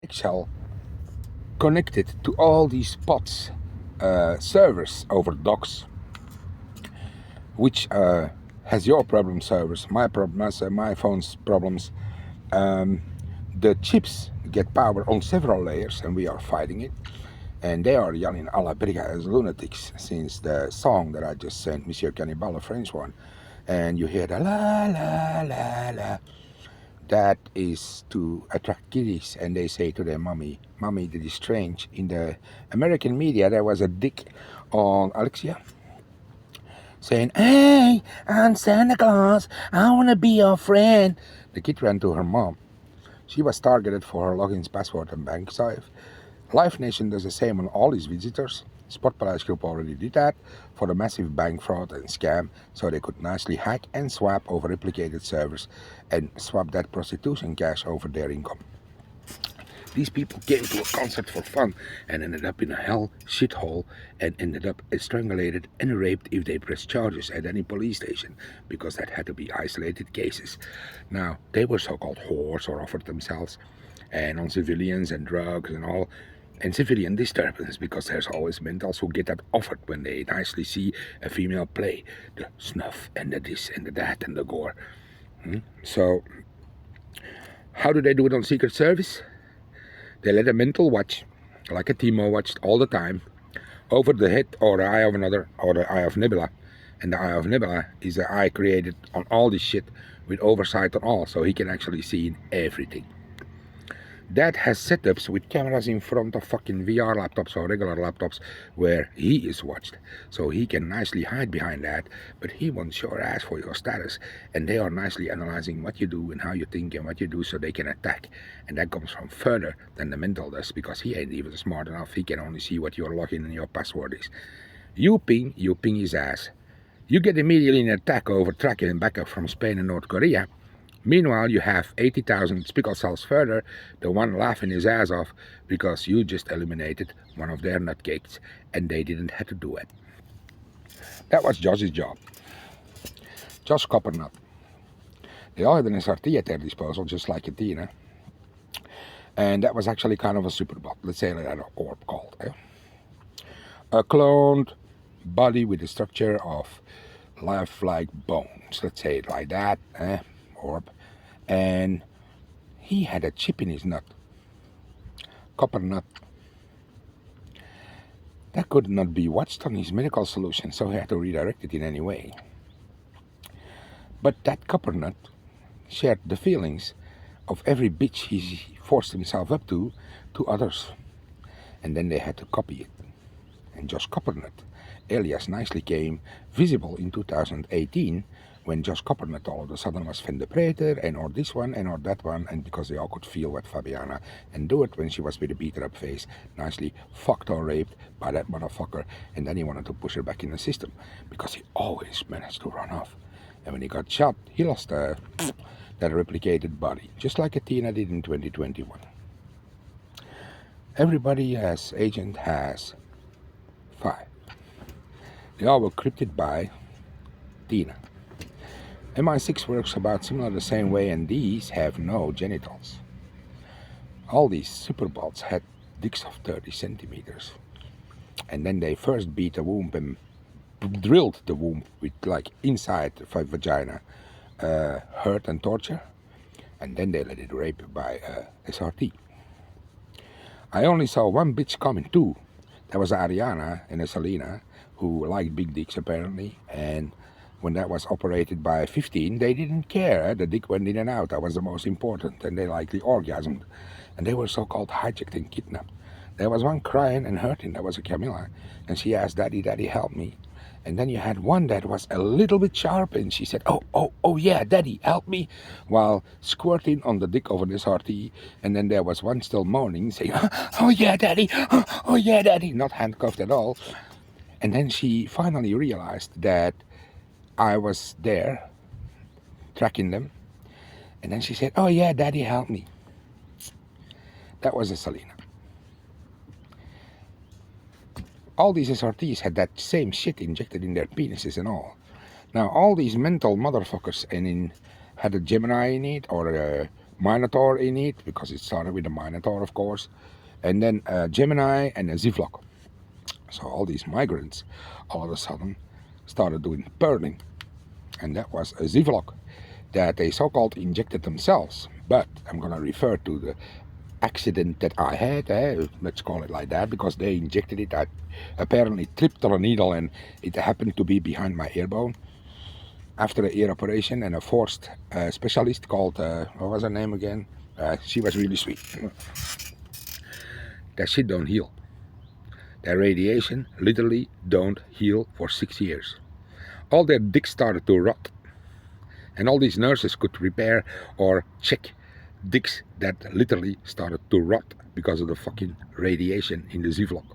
Excel connected to all these pods, servers over docks, which has your problem servers, my problems, my phone's problems. The chips get power on several layers, and we are fighting it. And they are yelling a la briga as lunatics since the song that I just sent, Monsieur Cannibal, a French one. And you hear the la la la la. That is to attract kiddies, and they say to their mommy, "Mommy, that is strange." In the American media, there was a dick on Alexia saying, "Hey, I'm Santa Claus. I want to be your friend." The kid ran to her mom. She was targeted for her logins, password, and bank save. Live Nation does the same on all its visitors. Sport Palace Group already did that for the massive bank fraud and scam, so they could nicely hack and swap over replicated servers and swap that prostitution cash over their income. These people came to a concert for fun and ended up in a hell shithole and ended up strangulated and raped if they pressed charges at any police station, because that had to be isolated cases. Now, they were so-called whores or offered themselves and on civilians and drugs and all, and civilian disturbance, because there's always mentals who get that offered when they nicely see a female play, the snuff and the this and the that and the gore. So, how do they do it on Secret Service? They let a mental watch, like a Timo watched all the time, over the head or the eye of another, or the eye of Nebula. And the eye of Nebula is the eye created on all this shit with oversight on all, so he can actually see everything. That has setups with cameras in front of fucking VR laptops or regular laptops where he is watched. So he can nicely hide behind that, but he wants your ass for your status. And they are nicely analyzing what you do and how you think and what you do so they can attack. And that comes from further than the mental does, because he ain't even smart enough. He can only see what your login and your password is. You ping his ass. You get immediately an attack over tracking and backup from Spain and North Korea. Meanwhile, you have 80,000 spickle cells further, the one laughing his ass off because you just eliminated one of their nutcakes and they didn't have to do it. That was Josh's job. Josh Coppernut. They all had an SRT at their disposal, just like Athena. And that was actually kind of a superbot. Let's say they had an orb called. A cloned body with the structure of lifelike bones. Let's say it like that. Orb, and he had a chip in his nut, copper nut, that could not be watched on his medical solution, so he had to redirect it in any way. But that copper nut shared the feelings of every bitch he forced himself up to others, and then they had to copy it. And Josh Coppernut, alias nicely came visible in 2018 when Josh Coppernut all of a sudden was Van de Preter and or this one and or that one, and because they all could feel what Fabiana and do it when she was with a beaten up face, nicely fucked or raped by that motherfucker, and then he wanted to push her back in the system because he always managed to run off. And when he got shot, he lost that replicated body, just like Athena did in 2021. Everybody as agent has 5. They all were crypted by Tina. MI6 works about similar the same way, and these have no genitals. All these superbots had dicks of 30 centimeters. And then they first beat the womb and drilled the womb with, like, inside the vagina, hurt and torture. And then they let it rape by SRT. I only saw one bitch coming too. That was Ariana and a Selena, who liked big dicks apparently, and when that was operated by 15, they didn't care. The dick went in and out. That was the most important, and they likely orgasmed. And they were so-called hijacked and kidnapped. There was one crying and hurting. That was a Camilla, and she asked, "Daddy, Daddy, help me." And then you had one that was a little bit sharp, and she said, oh yeah, Daddy, help me, while squirting on the dick over this RT. And then there was one still moaning, saying, "Oh yeah, Daddy, oh yeah, Daddy," not handcuffed at all. And then she finally realized that I was there, tracking them. And then she said, "Oh yeah, Daddy, help me." That was a Selena. All these SRTs had that same shit injected in their penises and all. Now all these mental motherfuckers had a Gemini in it, or a Minotaur in it, because it started with a Minotaur, of course, and then a Gemini and a Zivlok. So all these migrants all of a sudden started doing pearling, and that was a Zivlok that they so-called injected themselves. But I'm going to refer to the accident that I had, let's call it like that, because they injected it. I apparently tripped on a needle and it happened to be behind my ear bone after the ear operation, and a forced specialist called, what was her name again? She was really sweet. That shit don't heal. That radiation literally don't heal for 6 years. All their dicks started to rot, and all these nurses could repair or check dicks that literally started to rot because of the fucking radiation in the Zivlok.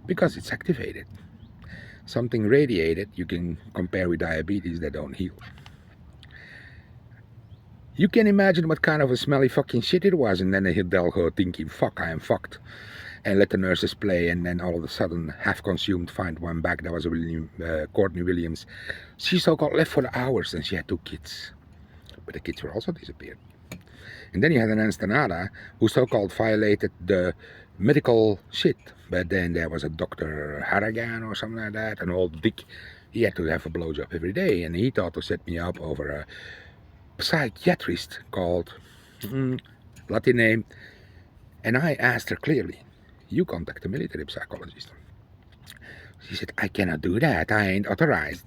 Because it's activated. Something radiated you can compare with diabetes that don't heal. You can imagine what kind of a smelly fucking shit it was, and then they'll go thinking, fuck, I am fucked. And let the nurses play, and then all of a sudden, half consumed, find one back. That was Courtney Williams. She so-called left for the hours, and she had 2 kids. But the kids were also disappeared. And then you had an Enstanada who so-called violated the medical shit. But then there was a Dr. Harrigan or something like that, an old dick. He had to have a blowjob every day, and he thought to set me up over a psychiatrist called, Latin name. And I asked her clearly, you contact a military psychologist. She said, I cannot do that, I ain't authorized.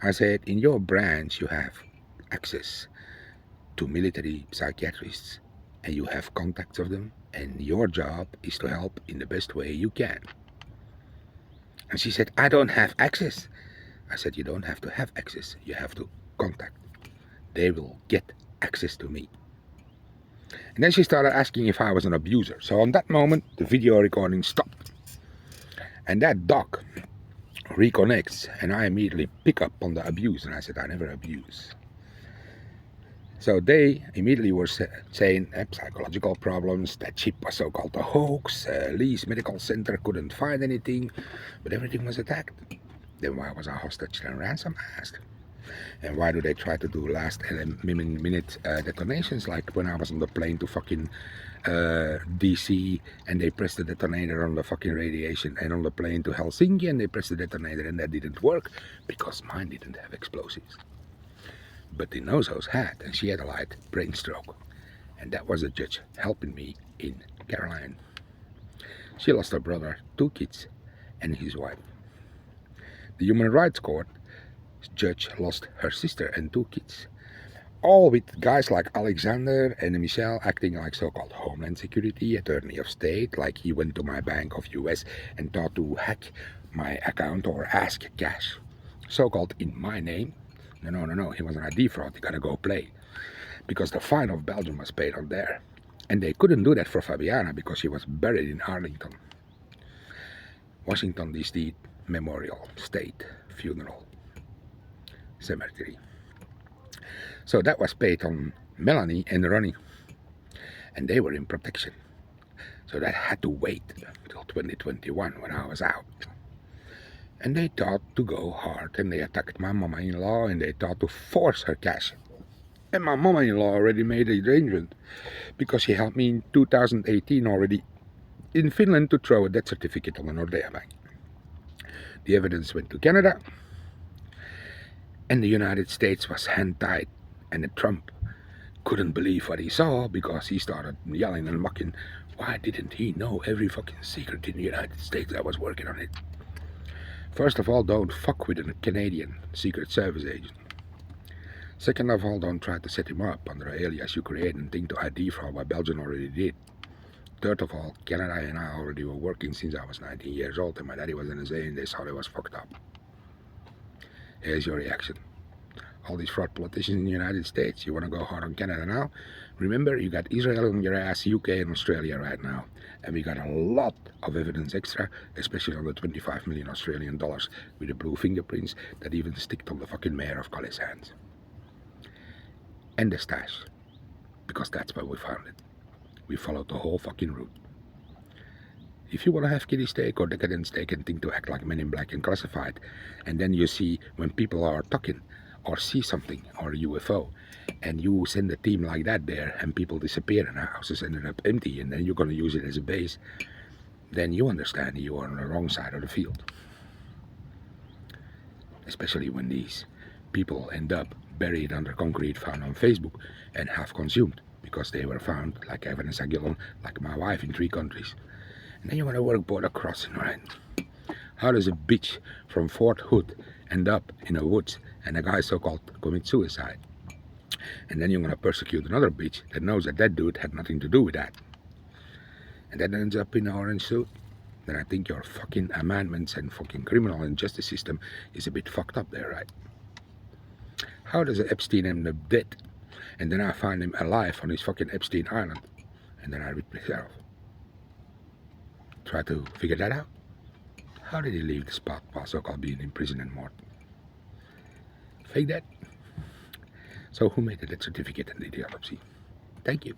I said, in your branch you have access to military psychiatrists, and you have contacts of them, and your job is to help in the best way you can. And she said, I don't have access. I said, you don't have to have access, you have to contact. They will get access to me. And then she started asking if I was an abuser. So on that moment, the video recording stopped. And that doc reconnects, and I immediately pick up on the abuse. And I said, I never abuse. So they immediately were saying psychological problems, that chip was so-called a hoax, Lee's Medical Center couldn't find anything, but everything was attacked. Then why was I hostage and ransom asked? And why do they try to do last-minute detonations, like when I was on the plane to fucking DC, and they pressed the detonator on the fucking radiation, and on the plane to Helsinki, and they pressed the detonator, and that didn't work because mine didn't have explosives. But the Nozos had, and she had a light brain stroke. And that was a judge helping me in Caroline. She lost her brother, 2 kids, and his wife. The Human Rights Court judge lost her sister and 2 kids. All with guys like Alexander and Michelle acting like so-called Homeland Security, Attorney of State, like he went to my Bank of US and thought to hack my account or ask cash. So-called in my name. No, he was an ID fraud, he gotta go play. Because the fine of Belgium was paid on there. And they couldn't do that for Fabiana because she was buried in Arlington. Washington DC Memorial State Funeral Cemetery. So that was paid on Melanie and Ronnie. And they were in protection. So that had to wait until 2021 when I was out. And they thought to go hard, and they attacked my mama-in-law, and they thought to force her cash. And my mama-in-law already made an arrangement, because she helped me in 2018 already in Finland to throw a death certificate on the Nordea Bank. The evidence went to Canada, and the United States was hand-tied, and Trump couldn't believe what he saw, because he started yelling and mocking, why didn't he know every fucking secret in the United States? I was working on it. First of all, don't fuck with a Canadian Secret Service agent. Second of all, don't try to set him up under an alias you create and think to ID fraud what Belgium already did. Third of all, Canada and I already were working since I was 19 years old, and my daddy was in the NSA and they saw I was fucked up. Here's your reaction. All these fraud politicians in the United States, you want to go hard on Canada now? Remember, you got Israel on your ass, UK and Australia right now. And we got a lot of evidence extra, especially on the 25 million Australian dollars with the blue fingerprints that even stick on the fucking mayor of Calais' hands. And the stash. Because that's where we found it. We followed the whole fucking route. If you want to have kiddie steak or decadent steak and think to act like Men in Black and classified, and then you see when people are talking or see something, or a UFO, and you send a team like that there, and people disappear, and the houses ended up empty, and then you're going to use it as a base, then you understand you are on the wrong side of the field. Especially when these people end up buried under concrete, found on Facebook, and half consumed, because they were found, like Evan Sagilon, like my wife, in 3 countries. And then you want to work border crossing, right? How does a bitch from Fort Hood end up in the woods and a guy so-called commit suicide? And then you're going to persecute another bitch that knows that that dude had nothing to do with that. And that ends up in an orange suit. Then I think your fucking amendments and fucking criminal and justice system is a bit fucked up there, right? How does Epstein end up dead? And then I find him alive on his fucking Epstein Island. And then I read myself. Try to figure that out. How did he leave the spot while so-called being in prison and more? Fake that. So who made the death certificate and the autopsy? Thank you.